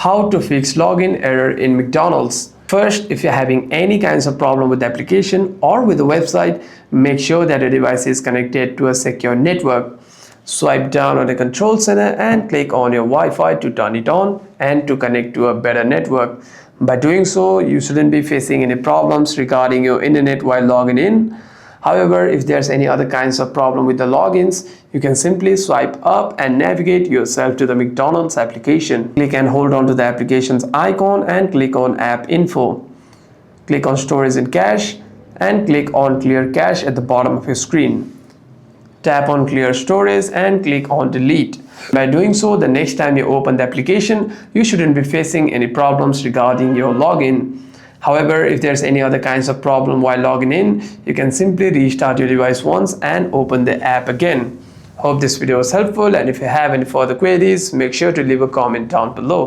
How to fix login error in McDonald's. First, if you're having any kinds of problem with the application or with the website, make sure that your device is connected to a secure network. Swipe down on the control center and click on your Wi-Fi to turn it on and to connect to a better network. By doing so, you shouldn't be facing any problems regarding your internet while logging in. However, if there's any other kinds of problem with the logins, you can simply swipe up and navigate yourself to the McDonald's application. Click and hold on to the application's icon and click on App Info. Click on Storage and Cache and click on Clear Cache at the bottom of your screen. Tap on Clear Storage and click on Delete. By doing so, the next time you open the application, you shouldn't be facing any problems regarding your login. However, if there's any other kinds of problem while logging in, you can simply restart your device once and open the app again. Hope this video was helpful, and if you have any further queries, make sure to leave a comment down below.